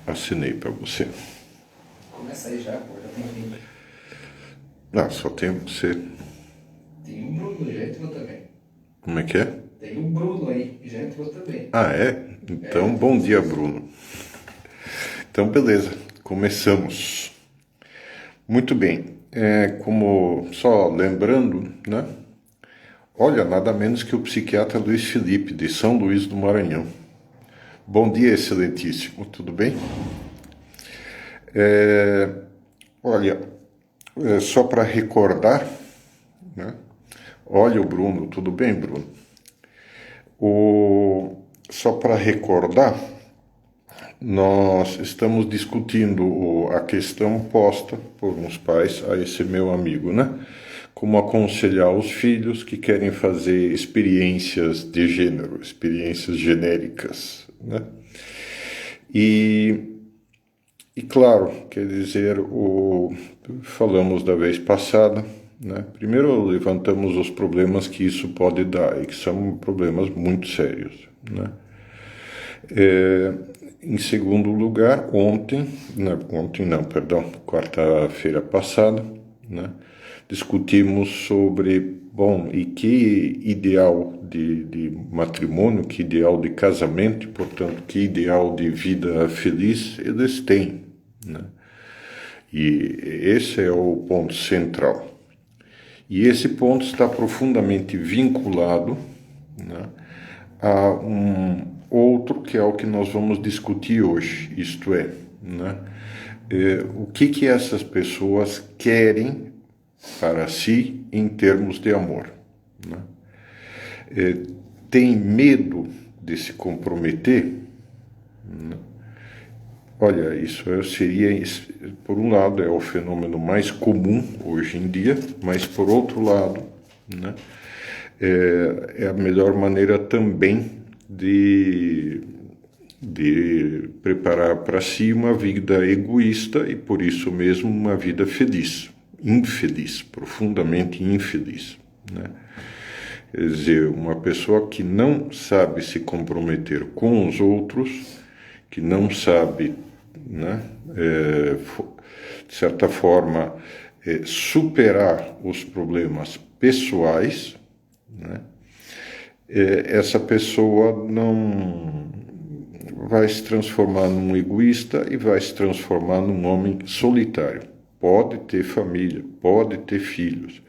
Assinei para você. Começa aí já, pô, já tem tempo. Não, só tem você. Tem o Bruno, já entrou também. Como é que é? Tem o Bruno aí, já entrou também. Ah, é? Então, Tem bom dia, vocês. Bruno. Então, beleza. Começamos. Muito bem. Como só lembrando, né? Olha, nada menos que o psiquiatra Luiz Felipe, de São Luís do Maranhão. Bom dia, excelentíssimo. Tudo bem? Olha, só para recordar, né? Olha o Bruno, tudo bem, Bruno? Só para recordar, nós estamos discutindo a questão posta por uns pais a esse meu amigo, né? Como aconselhar os filhos que querem fazer experiências de gênero, experiências genéricas, né? E claro, quer dizer, falamos da vez passada, né? Primeiro levantamos os problemas que isso pode dar, e que são problemas muito sérios, né? Em segundo lugar, quarta-feira passada, né? Discutimos sobre, bom, e que ideal de matrimônio, que ideal de casamento, e, portanto, que ideal de vida feliz eles têm, né? E esse é o ponto central. E esse ponto está profundamente vinculado, né, a um outro que é o que nós vamos discutir hoje, isto é, né, o que essas pessoas querem para si em termos de amor, né? Tem medo de se comprometer? Né? Olha, isso seria, por um lado, é o fenômeno mais comum hoje em dia, mas por outro lado, né, é a melhor maneira também de preparar para si uma vida egoísta e, por isso mesmo, uma vida feliz, infeliz, profundamente infeliz, né? Quer dizer, uma pessoa que não sabe se comprometer com os outros, que não sabe, né, de certa forma, superar os problemas pessoais, né, essa pessoa não vai se transformar num egoísta e vai se transformar num homem solitário. Pode ter família, pode ter filhos,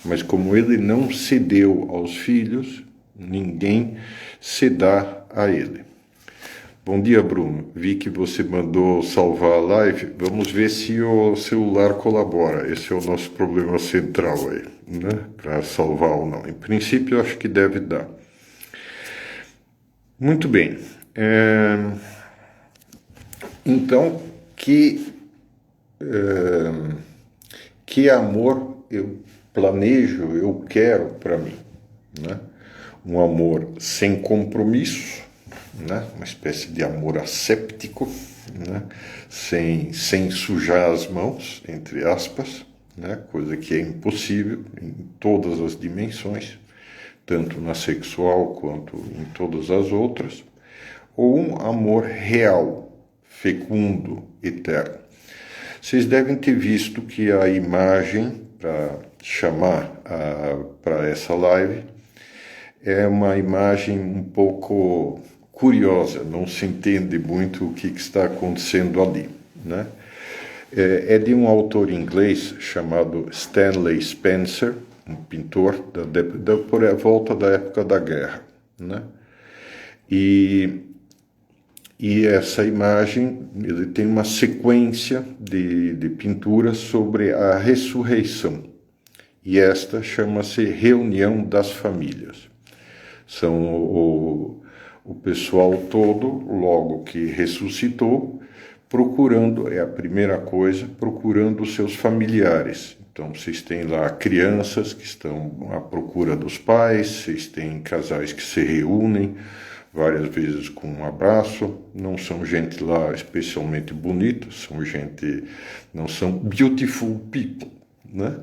mas como ele não cedeu aos filhos, ninguém se dá a ele. Bom dia, Bruno. Vi que você mandou salvar a live. Vamos ver se o celular colabora. Esse é o nosso problema central aí, né? Para salvar ou não. Em princípio, eu acho que deve dar. Muito bem. Então, que amor eu planejo, eu quero para mim, né? Um amor sem compromisso, né? Uma espécie de amor asséptico, né? Sem sujar as mãos, entre aspas, né? Coisa que é impossível em todas as dimensões, tanto na sexual quanto em todas as outras, ou um amor real, fecundo, eterno. Vocês devem ter visto que a imagem para chamar para essa live é uma imagem um pouco curiosa, não se entende muito o que está acontecendo ali, né? É de um autor inglês chamado Stanley Spencer, um pintor por volta da época da guerra, né? E essa imagem, ele tem uma sequência de pinturas sobre a ressurreição. E esta chama-se Reunião das Famílias. São o pessoal todo, logo que ressuscitou, procurando, é a primeira coisa, procurando os seus familiares. Então, vocês têm lá crianças que estão à procura dos pais, vocês têm casais que se reúnem várias vezes com um abraço. Não são gente lá especialmente bonita, não são beautiful people, né?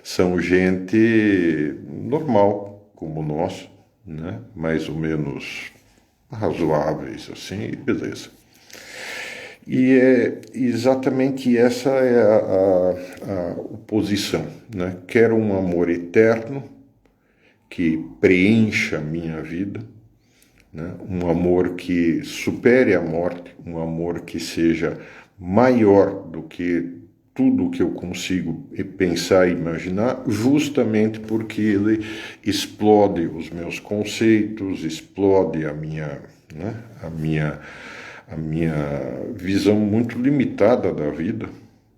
São gente normal, como nós, né? Mais ou menos razoáveis, assim, e beleza. E é exatamente essa é a oposição, né? Quero um amor eterno que preencha a minha vida, né? Um amor que supere a morte, um amor que seja maior do que tudo que eu consigo pensar e imaginar, justamente porque ele explode os meus conceitos, explode a minha, né? a minha visão muito limitada da vida,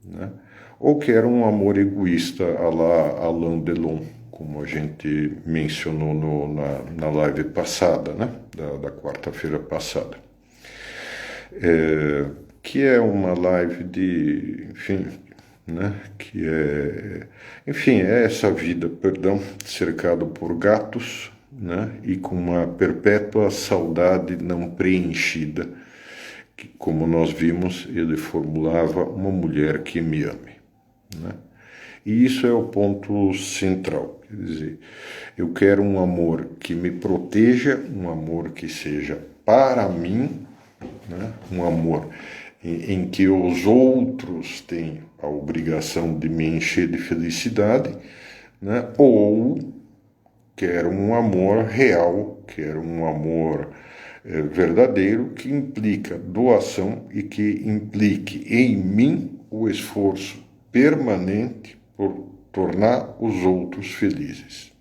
né? Ou quero um amor egoísta à la Alain Delon, como a gente mencionou na live passada, né? da quarta-feira passada. Que é uma live de, enfim, né? Que é, enfim, é essa vida, perdão, cercado por gatos, né? E com uma perpétua saudade não preenchida, que, como nós vimos, ele formulava uma mulher que me ame, né? E isso é o ponto central, quer dizer, eu quero um amor que me proteja, um amor que seja para mim, né? Um amor em que os outros têm a obrigação de me encher de felicidade, né? Ou quero um amor real, quero um amor verdadeiro que implica doação e que implique em mim o esforço permanente por tornar os outros felizes,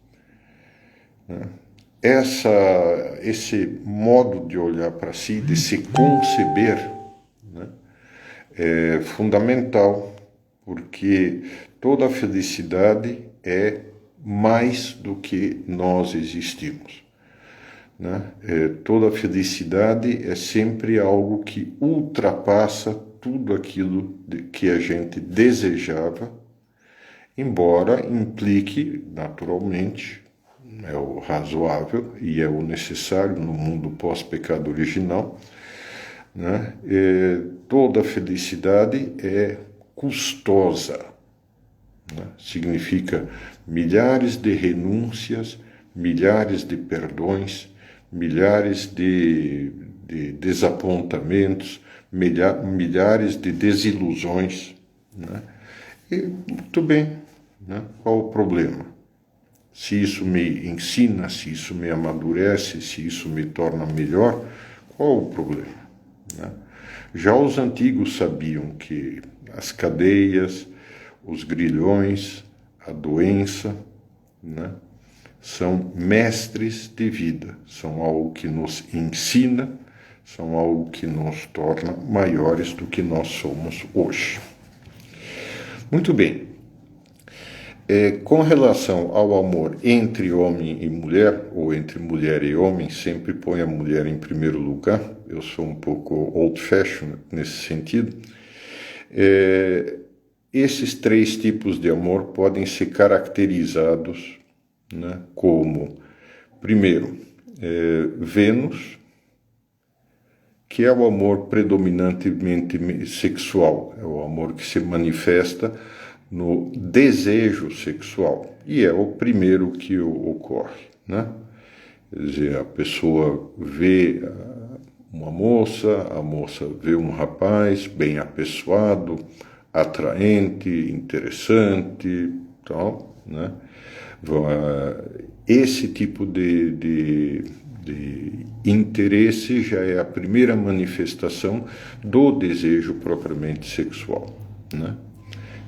né? Esse modo de olhar para si, de se conceber, né, é fundamental, porque toda felicidade é mais do que nós existimos, né? Toda felicidade é sempre algo que ultrapassa tudo aquilo que a gente desejava, embora implique, naturalmente, é o razoável e é o necessário no mundo pós-pecado original, né? Toda felicidade é custosa, né? Significa milhares de renúncias, milhares de perdões, milhares de desapontamentos, milhares de desilusões, né? E muito bem, né? Qual o problema? Se isso me ensina, se isso me amadurece, se isso me torna melhor, qual o problema, né? Já os antigos sabiam que as cadeias, os grilhões, a doença, né, são mestres de vida, são algo que nos ensina, são algo que nos torna maiores do que nós somos hoje. Muito bem. Com relação ao amor entre homem e mulher, ou entre mulher e homem, sempre põe a mulher em primeiro lugar. Eu sou um pouco old-fashioned nesse sentido. Esses três tipos de amor podem ser caracterizados, né, como, primeiro, Vênus, que é o amor predominantemente sexual, é o amor que se manifesta no desejo sexual, e é o primeiro que ocorre, né? Quer dizer, a pessoa vê uma moça, a moça vê um rapaz bem apessoado, atraente, interessante, tal, né? Esse tipo de interesse já é a primeira manifestação do desejo propriamente sexual, né?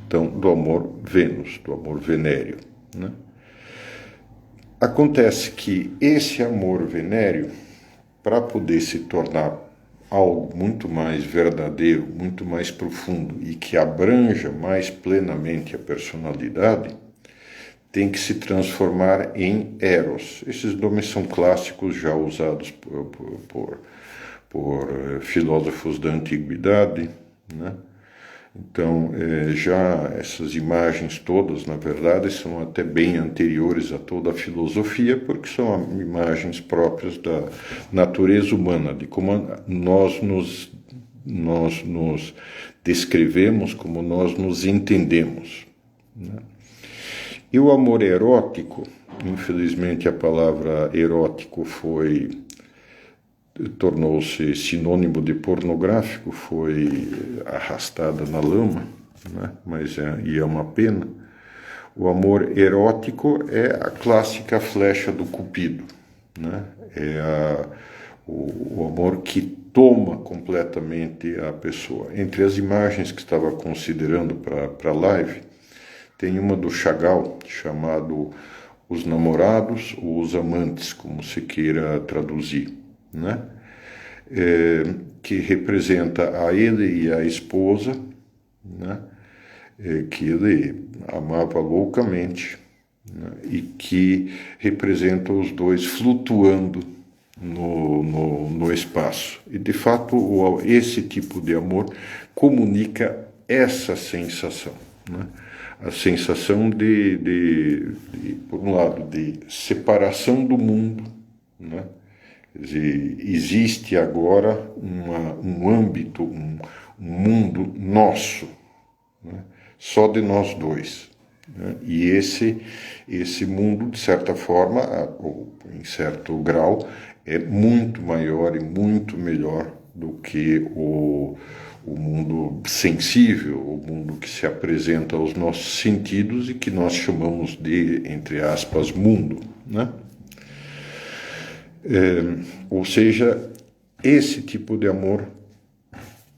Então, do amor Vênus, do amor venéreo, né? Acontece que esse amor venéreo, para poder se tornar algo muito mais verdadeiro, muito mais profundo e que abranja mais plenamente a personalidade, tem que se transformar em Eros. Esses nomes são clássicos, já usados por filósofos da antiguidade, né? Então, já essas imagens todas, na verdade, são até bem anteriores a toda a filosofia, porque são imagens próprias da natureza humana, de como nós nos descrevemos, como nós nos entendemos, né? E o amor erótico, infelizmente a palavra erótico foi tornou-se sinônimo de pornográfico, foi arrastada na lama, né? Mas é uma pena. O amor erótico é a clássica flecha do Cupido, né? O amor que toma completamente a pessoa. Entre as imagens que estava considerando para a live, tem uma do Chagall, chamado Os Namorados ou Os Amantes, como se queira traduzir, né? Que representa a ele e a esposa, né? Que ele amava loucamente, né? E que representa os dois flutuando no espaço. E, de fato, esse tipo de amor comunica essa sensação, né? A sensação por um lado, de separação do mundo, né? Quer dizer, existe agora um âmbito, um mundo nosso, né? Só de nós dois, né? E esse mundo, de certa forma, ou em certo grau, é muito maior e muito melhor do que o mundo sensível, o mundo que se apresenta aos nossos sentidos e que nós chamamos de, entre aspas, mundo, né? Ou seja, esse tipo de amor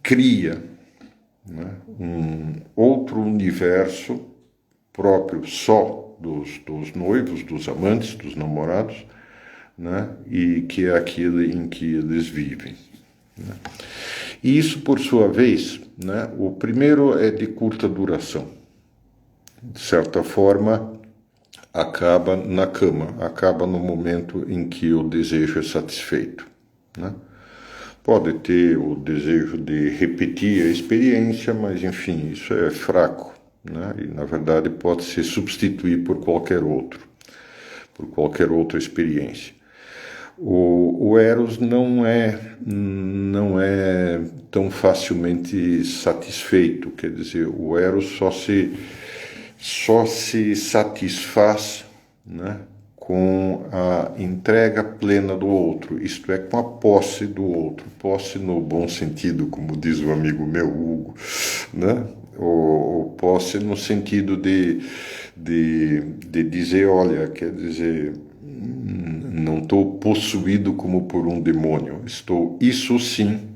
cria, né, um outro universo próprio só dos noivos, dos amantes, dos namorados, né, e que é aquele em que eles vivem, né? E isso, por sua vez, né, o primeiro é de curta duração. De certa forma, acaba na cama, acaba no momento em que o desejo é satisfeito, né? Pode ter o desejo de repetir a experiência, mas, enfim, isso é fraco, né? E, na verdade, pode se substituir por qualquer outra experiência. O Eros não é tão facilmente satisfeito, quer dizer, o Eros só se satisfaz, né, com a entrega plena do outro, isto é, com a posse do outro, posse no bom sentido, como diz o amigo meu Hugo, né? Ou posse no sentido de dizer, olha, quer dizer, não estou possuído como por um demônio, estou, isso sim,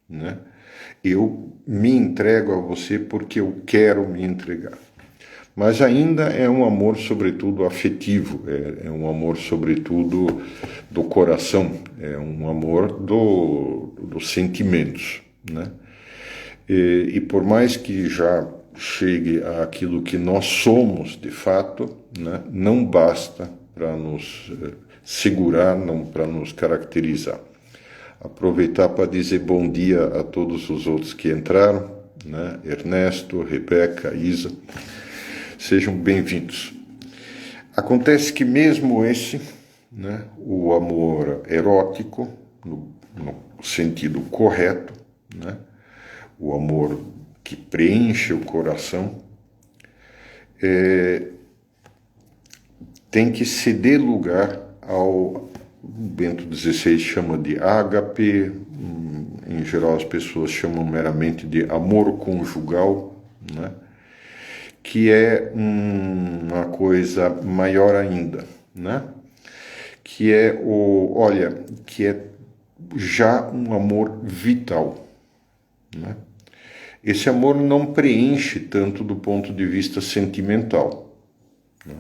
né? Eu me entrego a você porque eu quero me entregar. Mas ainda é um amor, sobretudo, afetivo, é um amor, sobretudo, do coração, é um amor dos sentimentos, né? E por mais que já chegue àquilo que nós somos, de fato, né, não basta para nos segurar, não para nos caracterizar. Aproveitar para dizer bom dia a todos os outros que entraram, né? Ernesto, Rebeca, Isa. Sejam bem-vindos. Acontece que mesmo esse, né, o amor erótico, no sentido correto, né, o amor que preenche o coração, tem que ceder lugar ao Bento XVI chama de ágape, em geral as pessoas chamam meramente de amor conjugal, né? Que é uma coisa maior ainda, né? Que é que é já um amor vital, né? Esse amor não preenche tanto do ponto de vista sentimental, né?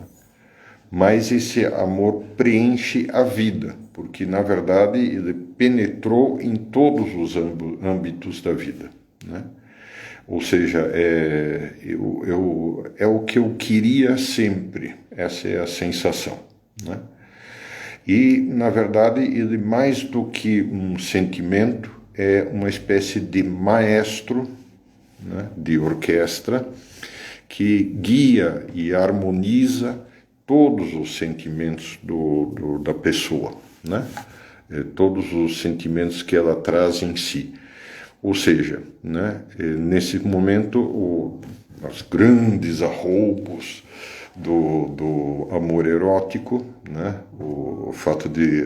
Mas esse amor preenche a vida, porque na verdade ele penetrou em todos os âmbitos da vida, né? Ou seja, é o que eu queria sempre, essa é a sensação, né? E, na verdade, ele mais do que um sentimento, é uma espécie de maestro, né, de orquestra, que guia e harmoniza todos os sentimentos da pessoa, né? Todos os sentimentos que ela traz em si. Ou seja, né, nesse momento, os grandes arroubos do amor erótico, né? O fato de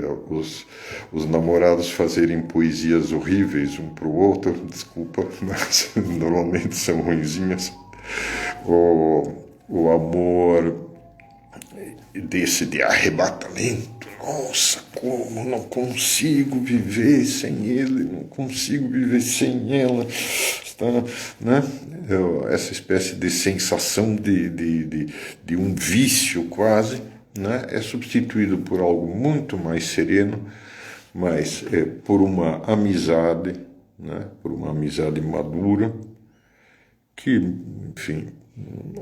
os namorados fazerem poesias horríveis um para o outro, desculpa, mas normalmente são ruinzinhas. O amor desse de arrebatamento, nossa, como não consigo viver sem ele, não consigo viver sem ela, está, né? Essa espécie de sensação de um vício quase, né? É substituído por algo muito mais sereno, mas por uma amizade, né? Por uma amizade madura, que, enfim,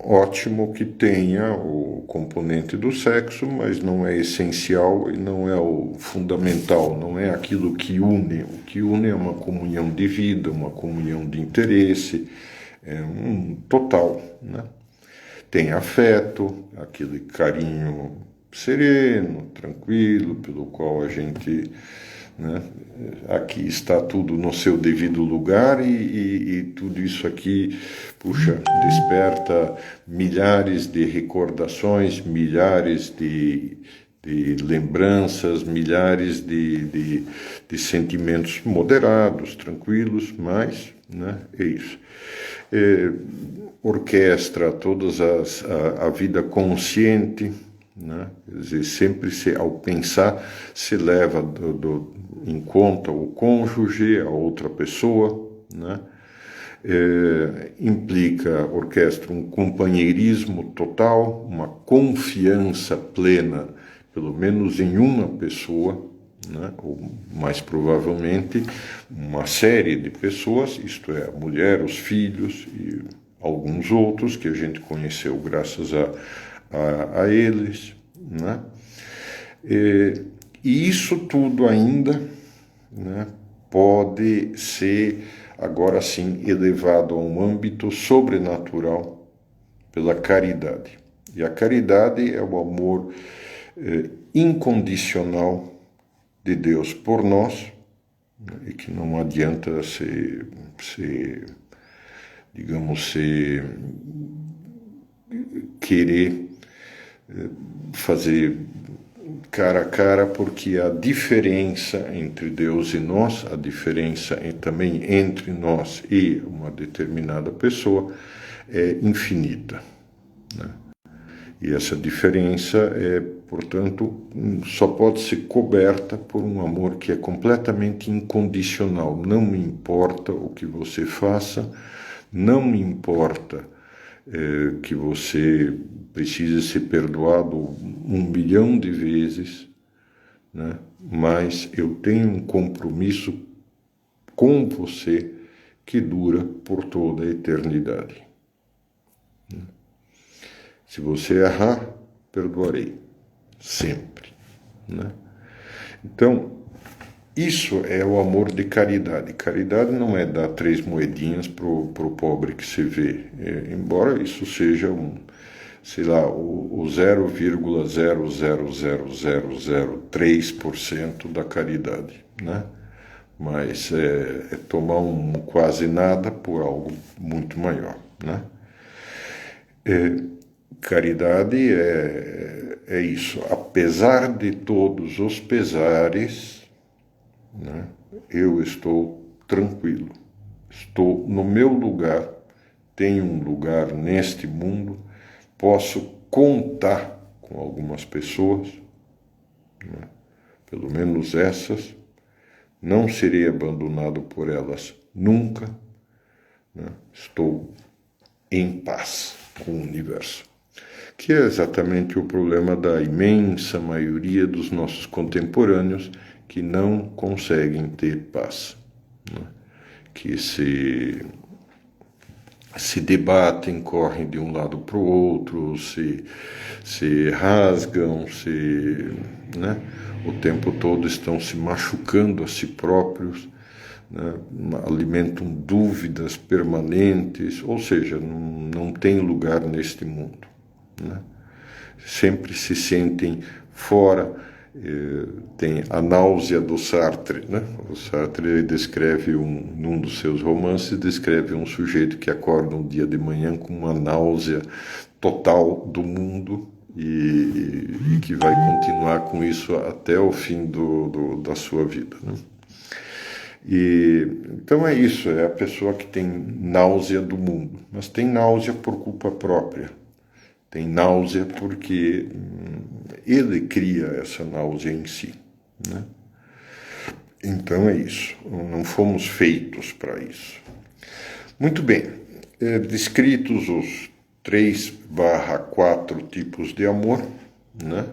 ótimo que tenha o componente do sexo, mas não é essencial e não é o fundamental, não é aquilo que une. O que une é uma comunhão de vida, uma comunhão de interesse, é um total, né? Tem afeto, aquele carinho sereno, tranquilo, pelo qual a gente, né, aqui está tudo no seu devido lugar e tudo isso aqui, puxa, desperta milhares de recordações, milhares de lembranças, milhares de sentimentos moderados, tranquilos, mas, né, é isso. Orquestra todas a vida consciente, né? Quer dizer, sempre ao pensar se leva em conta o cônjuge, a outra pessoa, né? Implica orquestra um companheirismo total, uma confiança plena, pelo menos em uma pessoa, né? Ou mais provavelmente uma série de pessoas, isto é, a mulher, os filhos e alguns outros que a gente conheceu graças a eles, né? E isso tudo ainda, né, pode ser agora sim elevado a um âmbito sobrenatural pela caridade. E a caridade é o amor incondicional de Deus por nós, né, e que não adianta digamos, querer fazer cara a cara, porque a diferença entre Deus e nós, a diferença também entre nós e uma determinada pessoa é infinita, né? E essa diferença portanto, só pode ser coberta por um amor que é completamente incondicional. Não me importa o que você faça, não me importa que você precise ser perdoado 1 milhão de vezes, né? Mas eu tenho um compromisso com você que dura por toda a eternidade. Se você errar, perdoarei, sempre, né? Então, isso é o amor de caridade. Caridade não é dar 3 moedinhas pro pobre que se vê, embora isso seja sei lá, o 0,0000003% da caridade, né? Mas é tomar um quase nada por algo muito maior, né? Caridade é isso. Apesar de todos os pesares, né, eu estou tranquilo. Estou no meu lugar, tenho um lugar neste mundo, posso contar com algumas pessoas, né, pelo menos essas, não serei abandonado por elas nunca, né, estou em paz com o universo. Que é exatamente o problema da imensa maioria dos nossos contemporâneos que não conseguem ter paz, né? Que se debatem, correm de um lado para o outro, se rasgam, né? O tempo todo estão se machucando a si próprios, né? Alimentam dúvidas permanentes, ou seja, não tem lugar neste mundo, né? Sempre se sentem fora Tem a náusea do Sartre, né? O Sartre descreve, num dos seus romances, descreve um sujeito que acorda um dia de manhã com uma náusea total do mundo e que vai continuar com isso até o fim da sua vida, né? Então é isso, é a pessoa que tem náusea do mundo, mas tem náusea por culpa própria. Tem náusea porque ele cria essa náusea em si, né? Então é isso, não fomos feitos para isso. Muito bem, descritos os 3/4 tipos de amor, né?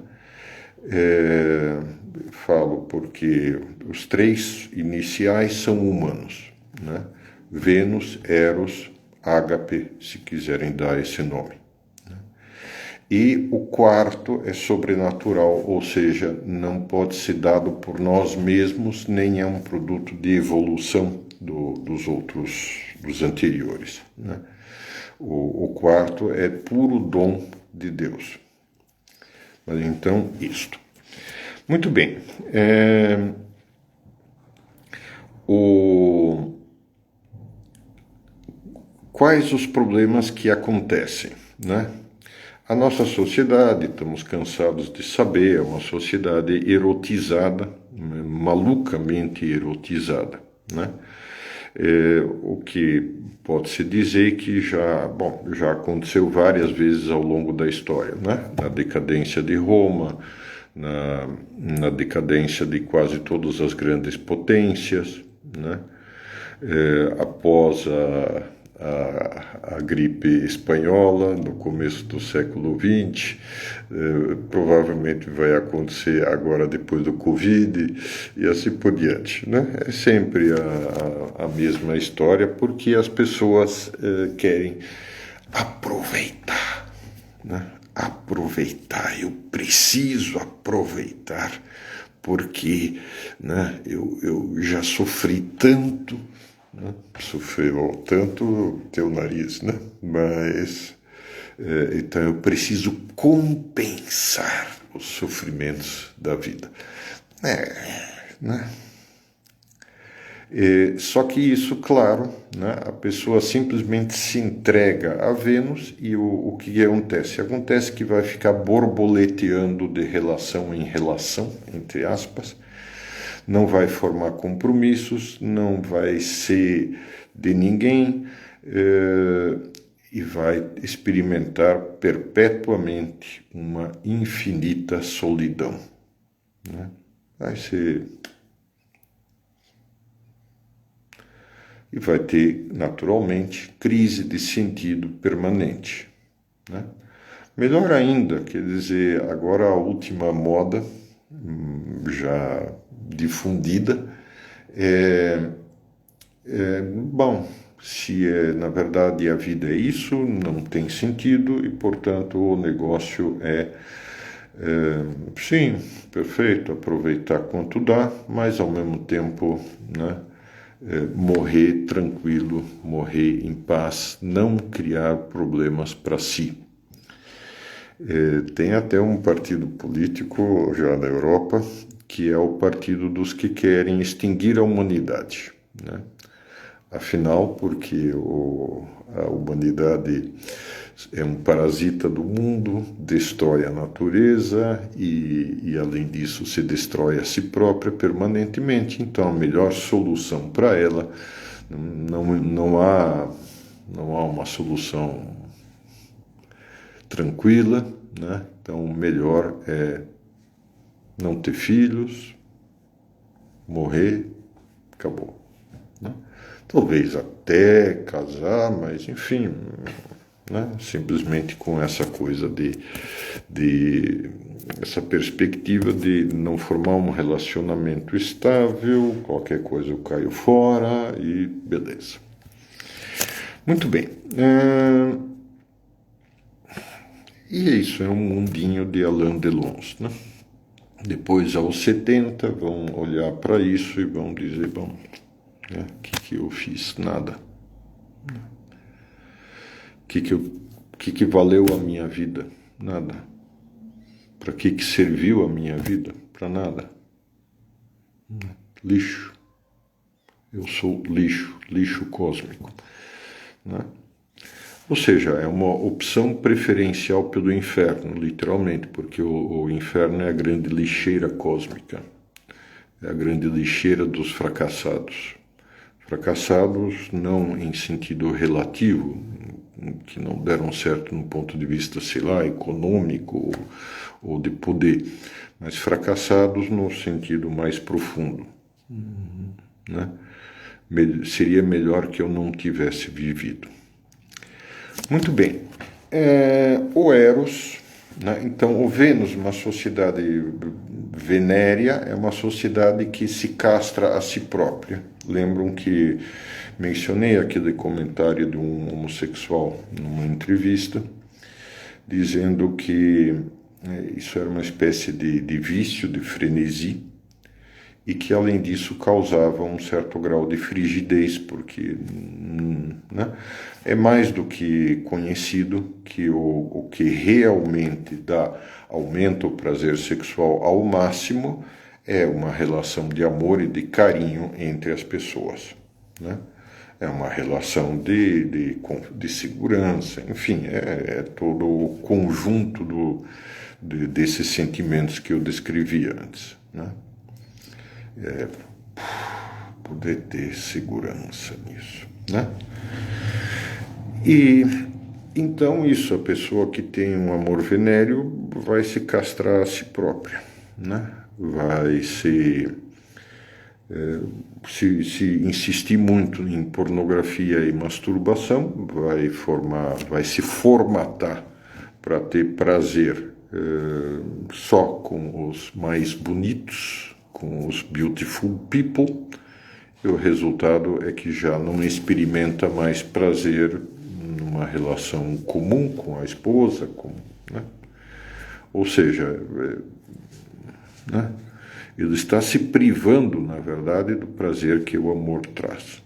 Falo porque os 3 iniciais são humanos, né? Vênus, Eros, Ágape, se quiserem dar esse nome. E o 4 é sobrenatural, ou seja, não pode ser dado por nós mesmos, nem é um produto de evolução dos anteriores, né? O 4 é puro dom de Deus. Mas então, isto. Muito bem. Quais os problemas que acontecem, né? A nossa sociedade, estamos cansados de saber, é uma sociedade erotizada, malucamente erotizada, né? O que pode-se dizer que já aconteceu várias vezes ao longo da história, né? Na decadência de Roma, na decadência de quase todas as grandes potências, né? Após a gripe espanhola, no começo do século XX, provavelmente vai acontecer agora depois do Covid e assim por diante, né? É sempre a mesma história, porque as pessoas querem aproveitar, né? Aproveitar, eu preciso aproveitar, porque, né, eu já sofri tanto, né? Sofreu tanto teu nariz, né? Mas então eu preciso compensar os sofrimentos da vida, né? Só que isso, claro, né, a pessoa simplesmente se entrega a Vênus e o que acontece? Acontece que vai ficar borboleteando de relação em relação, entre aspas, não vai formar compromissos, não vai ser de ninguém e vai experimentar perpetuamente uma infinita solidão, né? Vai ser... E vai ter, naturalmente, crise de sentido permanente, né? Melhor ainda, quer dizer, agora a última moda, já difundida, bom, se na verdade a vida é isso, não tem sentido e, portanto, o negócio sim, perfeito, aproveitar quanto dá, mas ao mesmo tempo, né, morrer tranquilo, morrer em paz, não criar problemas para si. Tem até um partido político já na Europa que é o partido dos que querem extinguir a humanidade, né? Afinal, porque a humanidade é um parasita do mundo, destrói a natureza e além disso, se destrói a si própria permanentemente. Então, a melhor solução para ela não há uma solução tranquila, né? Então, o melhor é não ter filhos, morrer, acabou, né? Talvez até casar, mas enfim, né? Simplesmente com essa coisa de essa perspectiva de não formar um relacionamento estável, qualquer coisa eu caio fora e beleza. Muito bem. E é isso, é um mundinho de Alain Delon, né? Depois, aos 70, vão olhar para isso e vão dizer, bom, né, que eu fiz? Nada. Que valeu a minha vida? Nada. Para que serviu a minha vida? para nada. Lixo. Eu sou lixo, lixo cósmico, né? Ou seja, é uma opção preferencial pelo inferno, literalmente, porque o inferno é a grande lixeira cósmica, é a grande lixeira dos fracassados. Fracassados não em sentido relativo, que não deram certo no ponto de vista, sei lá, econômico ou de poder, mas fracassados no sentido mais profundo, né? Seria melhor que eu não tivesse vivido. Muito bem. O Eros, né? Então, o Vênus, uma sociedade venérea, é uma sociedade que se castra a si própria. Lembram que mencionei aquele comentário de um homossexual numa entrevista, dizendo que isso era uma espécie de vício, de frenesi, e que, além disso, causava um certo grau de frigidez, porque né, é mais do que conhecido que o que realmente aumenta o prazer sexual ao máximo é uma relação de amor e de carinho entre as pessoas, né? É uma relação de segurança, enfim, é todo o conjunto desses sentimentos que eu descrevi antes, né? Poder ter segurança nisso, né? E então isso, a pessoa que tem um amor venéreo vai se castrar a si própria, né? Vai se insistir muito em pornografia e masturbação, vai se formatar para ter prazer só com os mais bonitos, com os beautiful people, e o resultado é que já não experimenta mais prazer numa relação comum com a esposa, né? Ou seja, né? Ele está se privando, na verdade, do prazer que o amor traz.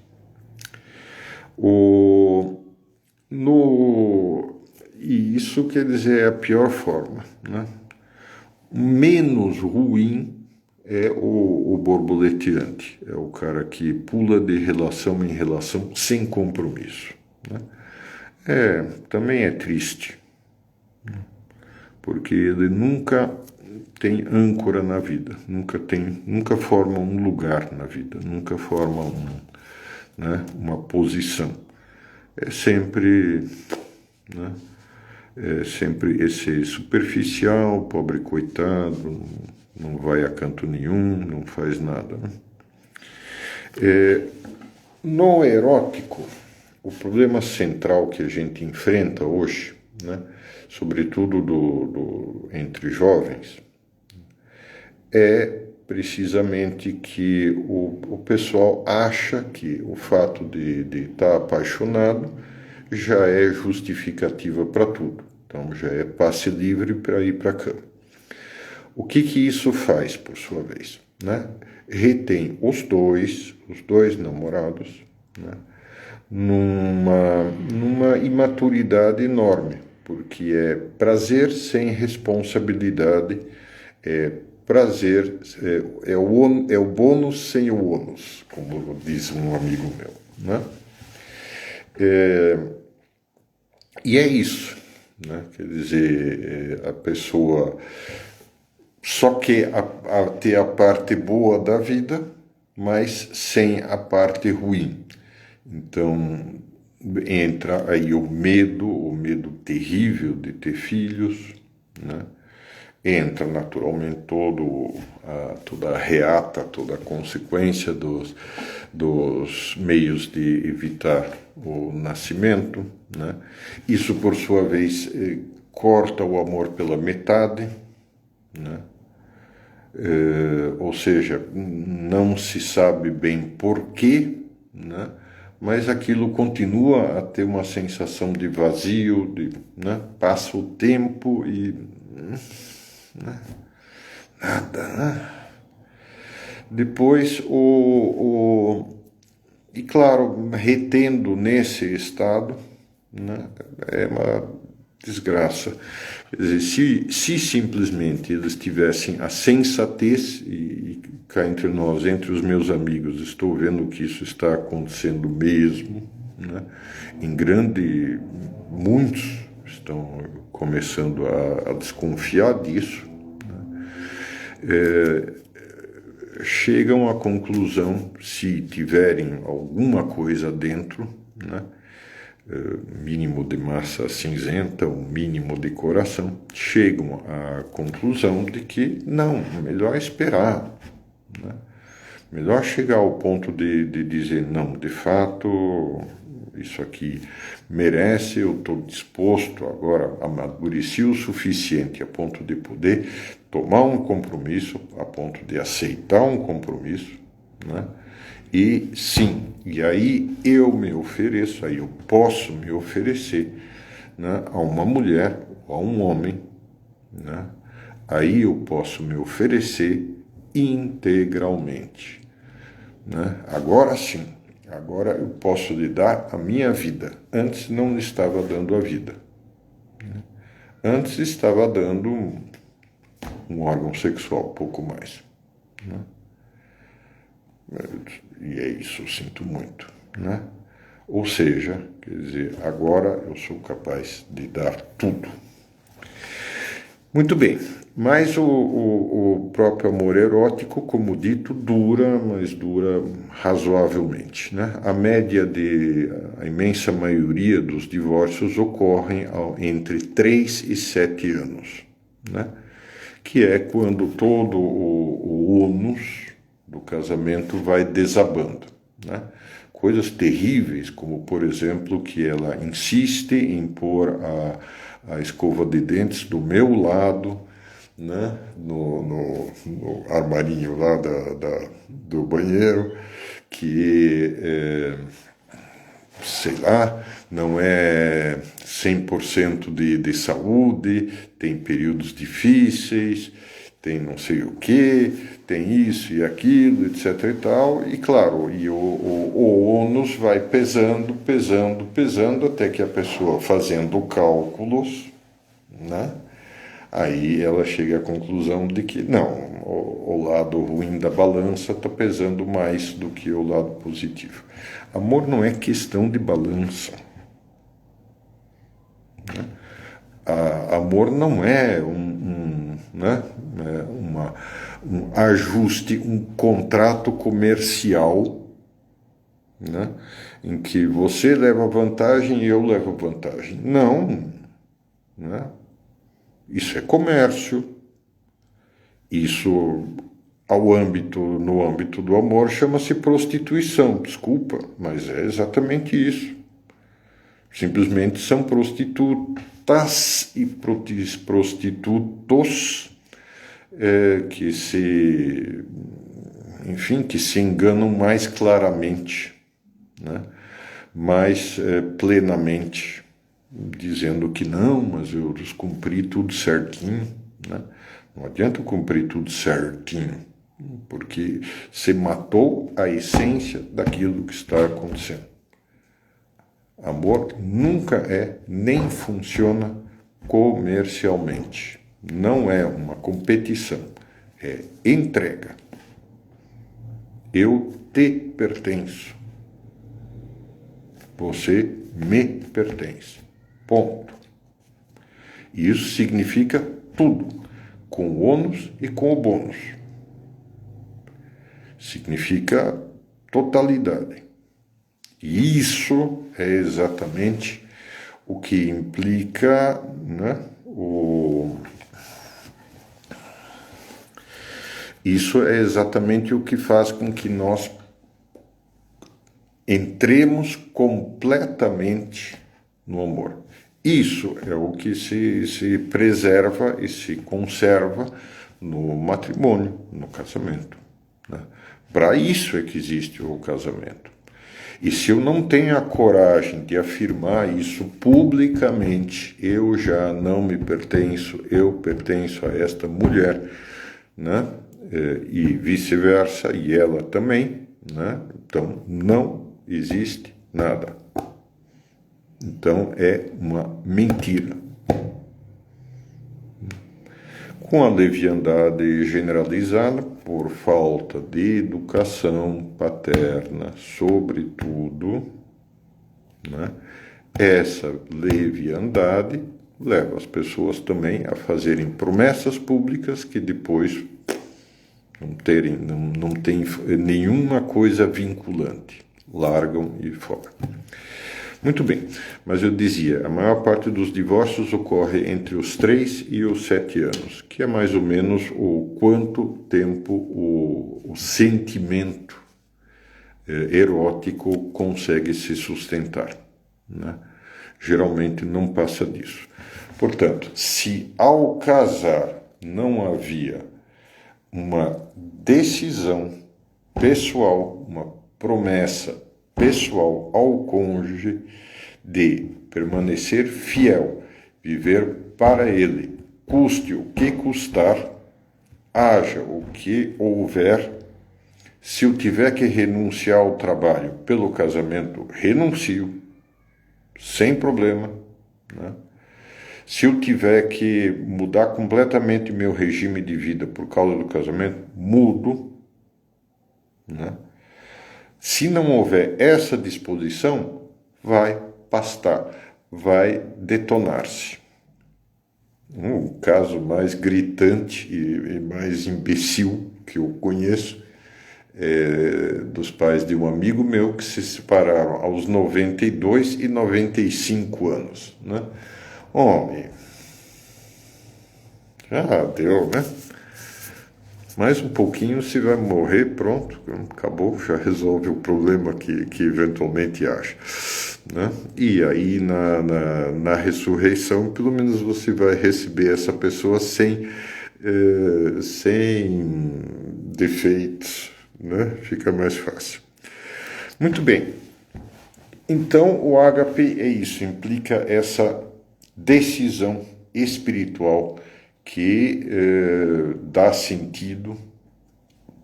E isso quer dizer é a pior forma, né? Menos ruim é o borboleteante, é o cara que pula de relação em relação sem compromisso, né? Também é triste, porque ele nunca tem âncora na vida, nunca forma um lugar na vida, nunca forma uma posição. É sempre esse superficial, pobre coitado, não vai a canto nenhum, não faz nada, né? No erótico, o problema central que a gente enfrenta hoje, né, sobretudo entre jovens, é precisamente que o pessoal acha que o fato de estar apaixonado já é justificativa para tudo. Então já é passe livre para ir para a cama. O que isso faz, por sua vez, né? Retém os dois namorados, né, numa imaturidade enorme, porque é prazer sem responsabilidade, prazer é o bônus sem o ônus, como diz um amigo meu, né? E é isso, né? Quer dizer, a pessoa só quer ter a parte boa da vida, mas sem a parte ruim. Então entra aí o medo terrível de ter filhos, né? Entra naturalmente toda a reata, toda a consequência dos meios de evitar o nascimento, né? Isso, por sua vez, corta o amor pela metade, né? Ou seja, não se sabe bem porquê, né? Mas aquilo continua a ter uma sensação de vazio, né? Passa o tempo e nada, né? Depois e claro, retendo nesse estado, né? desgraça. Quer dizer, se simplesmente eles tivessem a sensatez, e cá entre nós, entre os meus amigos, estou vendo que isso está acontecendo mesmo, né? Muitos estão começando a desconfiar disso, né? Chegam à conclusão, se tiverem alguma coisa dentro, né? Mínimo de massa cinzenta, um mínimo de coração, chegam à conclusão de que não, melhor esperar, né? Melhor chegar ao ponto de dizer, não, de fato, isso aqui merece, eu estou disposto agora, amadureci o suficiente a ponto de poder tomar um compromisso, a ponto de aceitar um compromisso, né? E sim, e aí eu me ofereço, aí eu posso me oferecer, né, a uma mulher ou a um homem, né? Aí eu posso me oferecer integralmente, né? Agora sim, agora eu posso lhe dar a minha vida. Antes não lhe estava dando a vida, né? Antes estava dando um órgão sexual, pouco mais, né? E é isso, eu sinto muito, né? Ou seja, quer dizer, agora eu sou capaz de dar tudo. Muito bem, mas o próprio amor erótico, como dito, dura, mas dura razoavelmente, né? A imensa maioria dos divórcios ocorrem entre 3 e 7 anos, né? Que é quando todo o ônus do casamento vai desabando, né? Coisas terríveis, como, por exemplo, que ela insiste em pôr a escova de dentes do meu lado, né? No armarinho lá do banheiro, que, sei lá, não é 100% de saúde, tem períodos difíceis, tem não sei o que, tem isso e aquilo, etc e tal, e claro, o ônus vai pesando, pesando, pesando, até que a pessoa, fazendo cálculos, né, aí ela chega à conclusão de que não, o lado ruim da balança está pesando mais do que o lado positivo. Amor não é questão de balança, né? Amor não é né, um ajuste, um contrato comercial, né, em que você leva vantagem e eu levo vantagem. Não, né? Isso é comércio. Isso, no âmbito do amor, chama-se prostituição. Desculpa, mas é exatamente isso. Simplesmente são prostitutas e prostitutos que se enganam mais claramente, né? Mais plenamente, dizendo que não, mas eu cumpri tudo certinho, né? Não adianta eu cumprir tudo certinho, porque você matou a essência daquilo que está acontecendo. Amor nunca nem funciona comercialmente. Não é uma competição, é entrega. Eu te pertenço. Você me pertence. Ponto. E isso significa tudo, com o ônus e com o bônus. Significa totalidade. E isso é exatamente o que implica, né, Isso é exatamente o que faz com que nós entremos completamente no amor. Isso é o que se preserva e se conserva no matrimônio, no casamento, né? Para isso é que existe o casamento. E se eu não tenho a coragem de afirmar isso publicamente, eu já não me pertenço, eu pertenço a esta mulher, né? E vice-versa, e ela também, né? Então não existe nada. Então é uma mentira. com a leviandade generalizada, por falta de educação paterna, sobretudo, né? Essa leviandade leva as pessoas também a fazerem promessas públicas que depois não tem nenhuma coisa vinculante, largam e fora. Muito bem, mas eu dizia, a maior parte dos divórcios ocorre entre os 3 e os 7 anos, que é mais ou menos o quanto tempo o sentimento erótico consegue se sustentar, né? Geralmente não passa disso. Portanto, se ao casar não havia uma decisão pessoal, uma promessa pessoal ao cônjuge de permanecer fiel, viver para ele, custe o que custar, haja o que houver. Se eu tiver que renunciar ao trabalho pelo casamento, renuncio, sem problema, né? Se eu tiver que mudar completamente meu regime de vida por causa do casamento, mudo, né? Se não houver essa disposição, vai pastar, vai detonar-se. O caso mais gritante e mais imbecil que eu conheço é dos pais de um amigo meu que se separaram aos 92 e 95 anos, né? Homem, já deu, né? Mais um pouquinho você vai morrer, pronto, acabou, já resolve o problema que eventualmente acha, né? E aí na ressurreição, pelo menos você vai receber essa pessoa sem defeitos, né? Fica mais fácil. Muito bem. Então, o ágape é isso, implica essa decisão espiritual que dá sentido,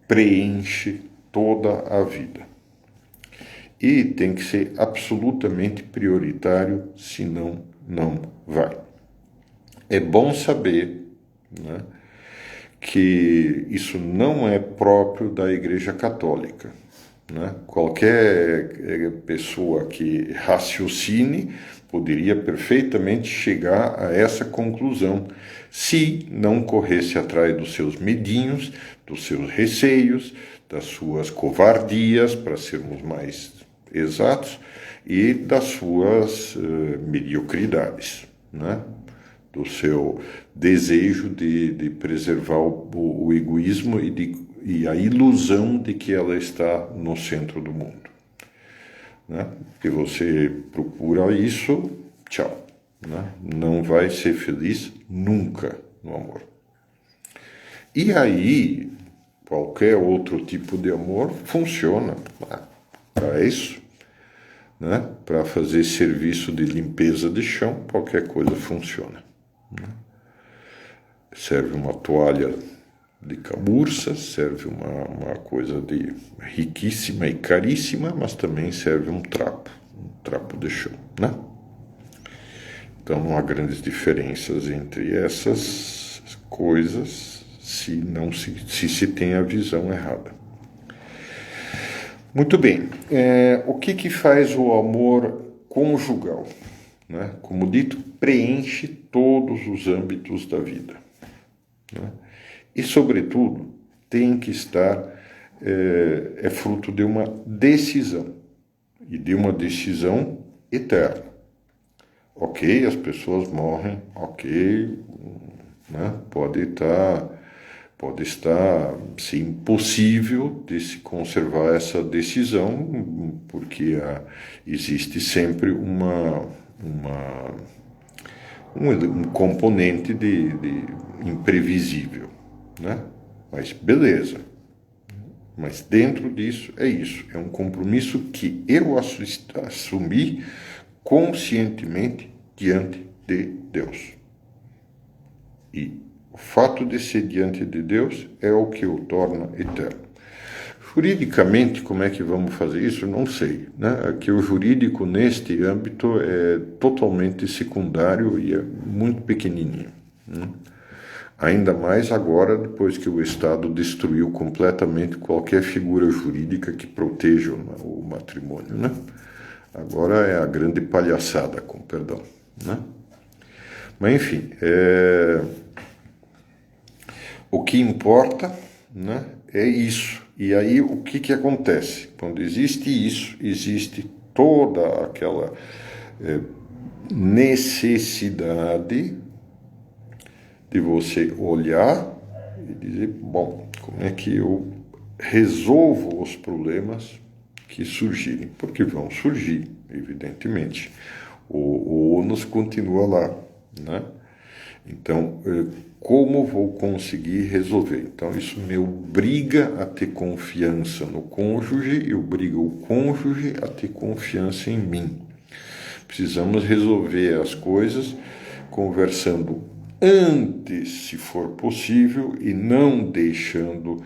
preenche toda a vida. E tem que ser absolutamente prioritário, senão não vai. É bom saber, né, que isso não é próprio da Igreja Católica, né? Qualquer pessoa que raciocine poderia perfeitamente chegar a essa conclusão se não corresse atrás dos seus medinhos, dos seus receios, das suas covardias, para sermos mais exatos, e das suas mediocridades, né? Do seu desejo de preservar o egoísmo e a ilusão de que ela está no centro do mundo, né? Que você procura isso, tchau, né? Não vai ser feliz nunca no amor. E aí, qualquer outro tipo de amor funciona para isso, né? Para fazer serviço de limpeza de chão, qualquer coisa funciona, né? Serve uma toalha de camurça, serve uma coisa de riquíssima e caríssima, mas também serve um trapo de chão, né? Então não há grandes diferenças entre essas coisas se se tem a visão errada. Muito bem, o que faz o amor conjugal, né? Como dito, preenche todos os âmbitos da vida, né? E, sobretudo, tem que estar, é fruto de uma decisão, e de uma decisão eterna. Ok, as pessoas morrem, ok, né? Pode estar ser impossível de se conservar essa decisão, porque existe sempre um componente de imprevisível, né? Mas beleza. Mas dentro disso é isso. É um compromisso que eu assumi conscientemente diante de Deus. E o fato de ser diante de Deus é o que o torna eterno. Juridicamente, como é que vamos fazer isso? Não sei, né? Que o jurídico neste âmbito é totalmente secundário e é muito pequenininho, né? Ainda mais agora, depois que o Estado destruiu completamente qualquer figura jurídica que proteja o matrimônio, né? Agora é a grande palhaçada, com perdão, né? Mas enfim, o que importa, né, é isso. E aí o que acontece? Quando existe isso, existe toda aquela necessidade de você olhar e dizer, bom, como é que eu resolvo os problemas que surgirem? Porque vão surgir, evidentemente. O ônus continua lá, né? Então, como vou conseguir resolver? Então, isso me obriga a ter confiança no cônjuge e obriga o cônjuge a ter confiança em mim. Precisamos resolver as coisas conversando antes, se for possível, e não deixando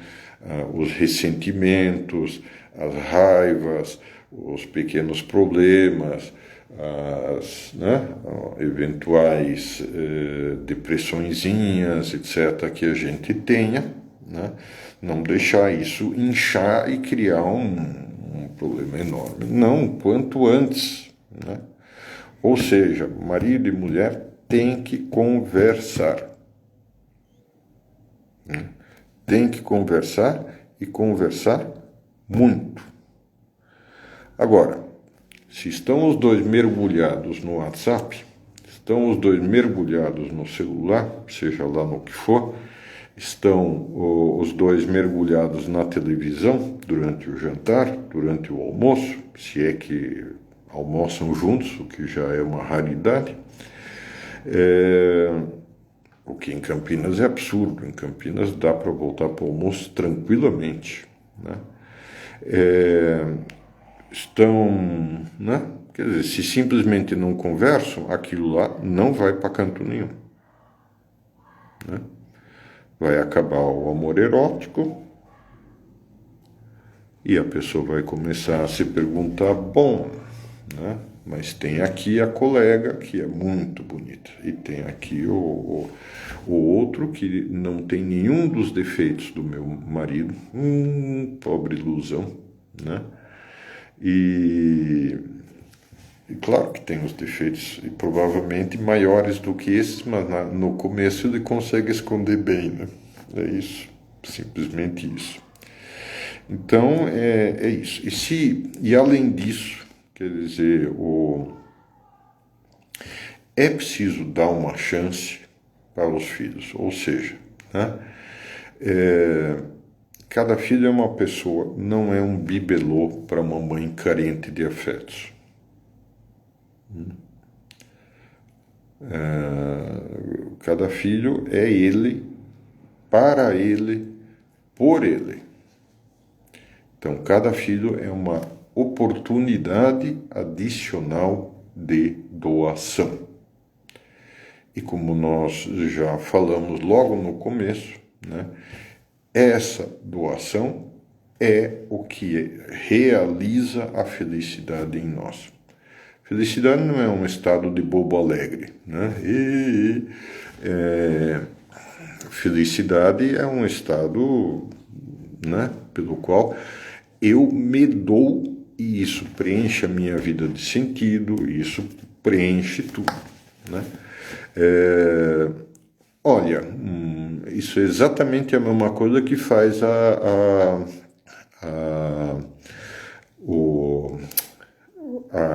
os ressentimentos, as raivas, os pequenos problemas, as eventuais depressõezinhas, etc., que a gente tenha, né? Não deixar isso inchar e criar um problema enorme. Não, quanto antes, né? Ou seja, marido e mulher têm que conversar. Né? Tem que conversar e conversar muito. Agora, se estão os dois mergulhados no WhatsApp, estão os dois mergulhados no celular, seja lá no que for, estão os dois mergulhados na televisão durante o jantar, durante o almoço, se é que almoçam juntos, o que já é uma raridade, o que em Campinas é absurdo. Em Campinas dá para voltar para o almoço tranquilamente, né? Estão, né? Quer dizer, se simplesmente não conversam, aquilo lá não vai para canto nenhum, né? Vai acabar o amor erótico e a pessoa vai começar a se perguntar, bom, né? Mas tem aqui a colega que é muito bonita e tem aqui o outro que não tem nenhum dos defeitos do meu marido, pobre ilusão, né? E claro que tem os defeitos, e provavelmente maiores do que esses, mas no começo ele consegue esconder bem, né? É isso, simplesmente isso. Então, é isso. E além disso, quer dizer, é preciso dar uma chance para os filhos, ou seja, né? Cada filho é uma pessoa, não é um bibelô para uma mãe carente de afetos. Cada filho é ele, para ele, por ele. Então, cada filho é uma oportunidade adicional de doação. E como nós já falamos logo no começo, né? Essa doação é o que realiza a felicidade em nós. Felicidade não é um estado de bobo alegre, né? Felicidade é um estado, né, pelo qual eu me dou e isso preenche a minha vida de sentido, isso preenche tudo, né? Olha, isso é exatamente a mesma coisa que faz a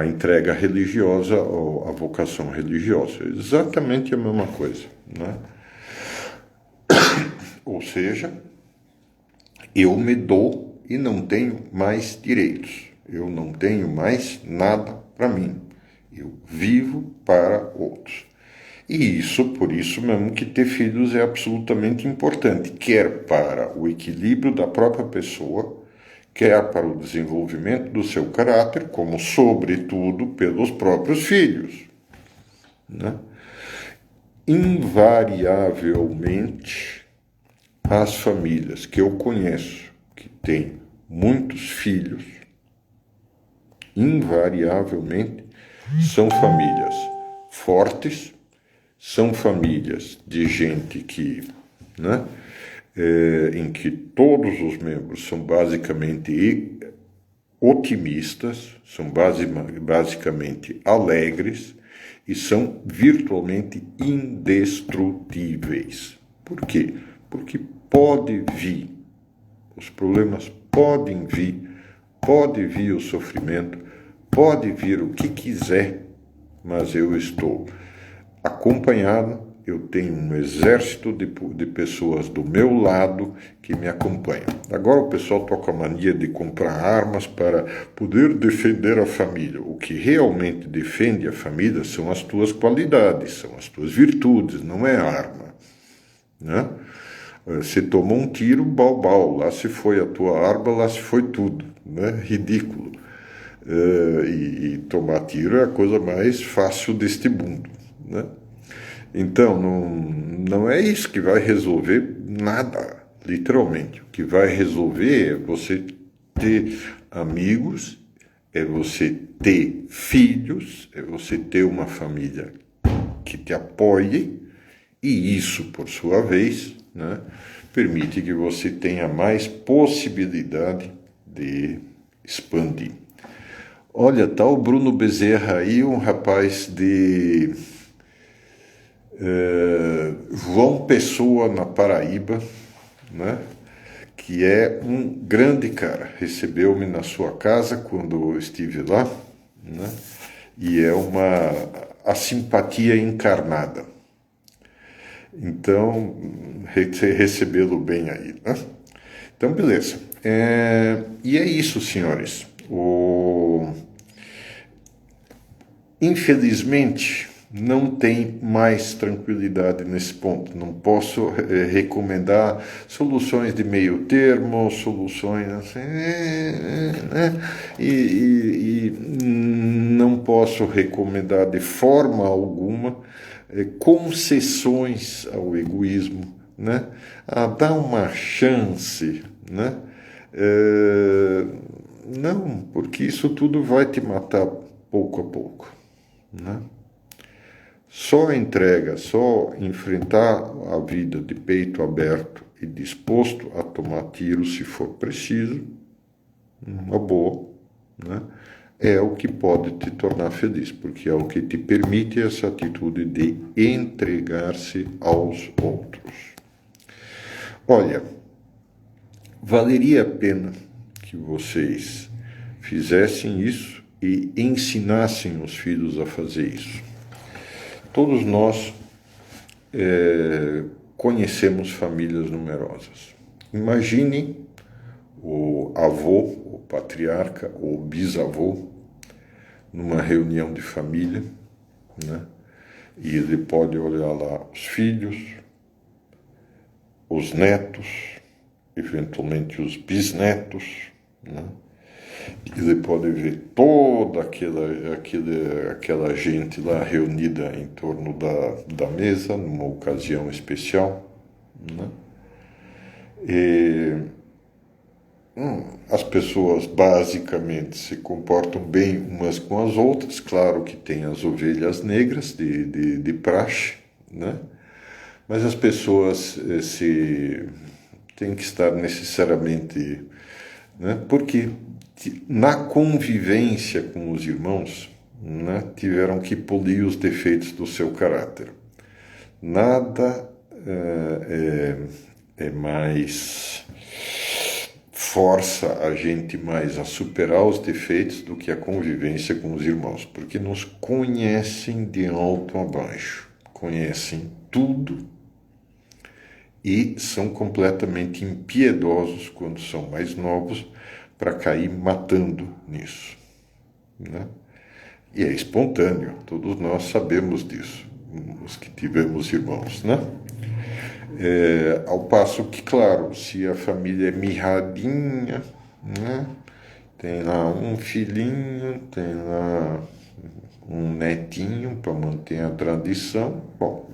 entrega religiosa ou a vocação religiosa. É exatamente a mesma coisa, né? Ou seja, eu me dou e não tenho mais direitos. Eu não tenho mais nada para mim. Eu vivo para outros. E isso, por isso mesmo que ter filhos é absolutamente importante, quer para o equilíbrio da própria pessoa, quer para o desenvolvimento do seu caráter, como sobretudo pelos próprios filhos, né? Invariavelmente, as famílias que eu conheço, que têm muitos filhos, invariavelmente são famílias fortes, são famílias de gente que né? Em que todos os membros são basicamente otimistas, são basicamente alegres e são virtualmente indestrutíveis. Por quê? Porque pode vir, os problemas podem vir, pode vir o sofrimento, pode vir o que quiser, mas eu estou acompanhado, eu tenho um exército de pessoas do meu lado que me acompanham. Agora o pessoal toca a mania de comprar armas para poder defender a família. O que realmente defende a família são as tuas qualidades, são as tuas virtudes, não é arma, né? Você tomou um tiro, bal, lá se foi a tua arma, lá se foi tudo, né? Ridículo. E tomar tiro é a coisa mais fácil deste mundo, né? Então, não é isso que vai resolver nada, literalmente. O que vai resolver é você ter amigos, é você ter filhos, é você ter uma família que te apoie, e isso, por sua vez, né, permite que você tenha mais possibilidade de expandir. Olha, tá o Bruno Bezerra aí, um rapaz de João Pessoa, na Paraíba, né? Que é um grande cara. Recebeu-me na sua casa quando eu estive lá, né? E é a simpatia encarnada. Então, recebê-lo bem aí, né? Então, beleza. E é isso, senhores. Infelizmente, não tem mais tranquilidade nesse ponto. Não posso recomendar soluções de meio termo, soluções assim, né? E não posso recomendar de forma alguma concessões ao egoísmo, né? Dar uma chance, né? Não, porque isso tudo vai te matar pouco a pouco, né? Só entrega, só enfrentar a vida de peito aberto e disposto a tomar tiro se for preciso, uma boa, né? É o que pode te tornar feliz, porque é o que te permite essa atitude de entregar-se aos outros. Olha, valeria a pena que vocês fizessem isso e ensinassem os filhos a fazer isso. Todos nós conhecemos famílias numerosas. Imagine o avô, o patriarca ou bisavô numa reunião de família, né? E ele pode olhar lá os filhos, os netos, eventualmente os bisnetos, né? Ele pode ver toda aquela gente lá reunida em torno da mesa, numa ocasião especial, né? As pessoas basicamente se comportam bem umas com as outras, claro que tem as ovelhas negras de praxe, né? Mas as pessoas têm que estar necessariamente, né? Porque na convivência com os irmãos, né, tiveram que polir os defeitos do seu caráter. Nada mais força a gente mais a superar os defeitos do que a convivência com os irmãos, porque nos conhecem de alto a baixo, conhecem tudo e são completamente impiedosos quando são mais novos, para cair matando nisso, né? E é espontâneo, todos nós sabemos disso, os que tivemos irmãos, né? Ao passo que, claro, se a família é mirradinha, né? Tem lá um filhinho, tem lá um netinho para manter a tradição, bom,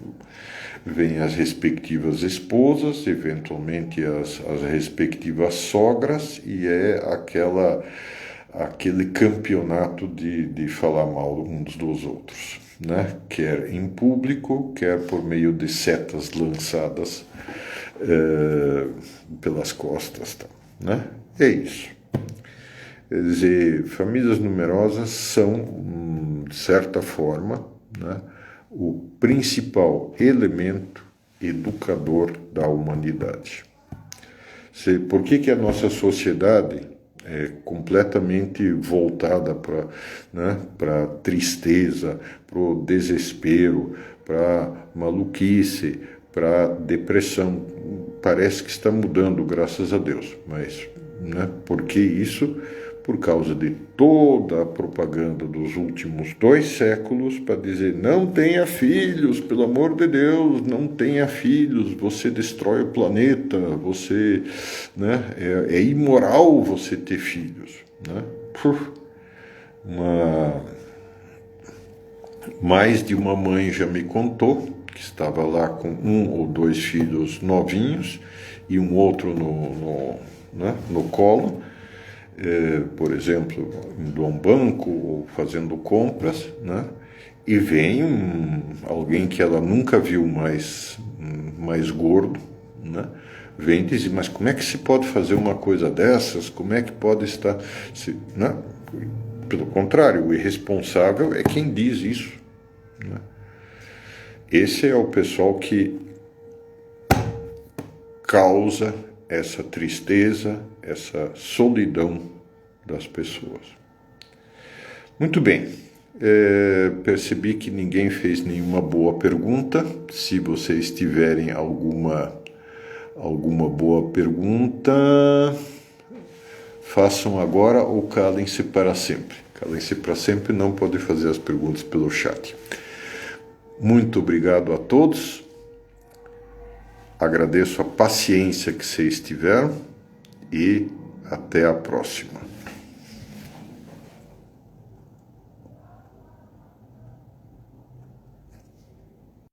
vem as respectivas esposas, eventualmente as respectivas sogras, e é aquele campeonato de falar mal uns dos outros, né? Quer em público, quer por meio de setas lançadas pelas costas, tá, né? É isso. Quer dizer, famílias numerosas são, de certa forma, né, o principal elemento educador da humanidade. Por que a nossa sociedade é completamente voltada para, né, para tristeza, para o desespero, para maluquice, para depressão? Parece que está mudando, graças a Deus, mas, né, por que isso? Por causa de toda a propaganda dos últimos 2 séculos para dizer: não tenha filhos, pelo amor de Deus, não tenha filhos, você destrói o planeta, você, né, é imoral você ter filhos, né? Mais de uma mãe já me contou que estava lá com 1 ou 2 filhos novinhos e um outro no colo, por exemplo, indo a um banco ou fazendo compras, né? E vem alguém que ela nunca viu mais gordo, né? Vem dizer: mas como é que se pode fazer uma coisa dessas? Como é que pode estar... né? Pelo contrário, o irresponsável é quem diz isso, né? Esse é o pessoal que causa essa tristeza, essa solidão das pessoas. Muito bem, percebi que ninguém fez nenhuma boa pergunta. Se vocês tiverem alguma boa pergunta, façam agora ou calem-se para sempre. Calem-se para sempre, não podem fazer as perguntas pelo chat. Muito obrigado a todos. Agradeço a paciência que vocês tiveram e até a próxima.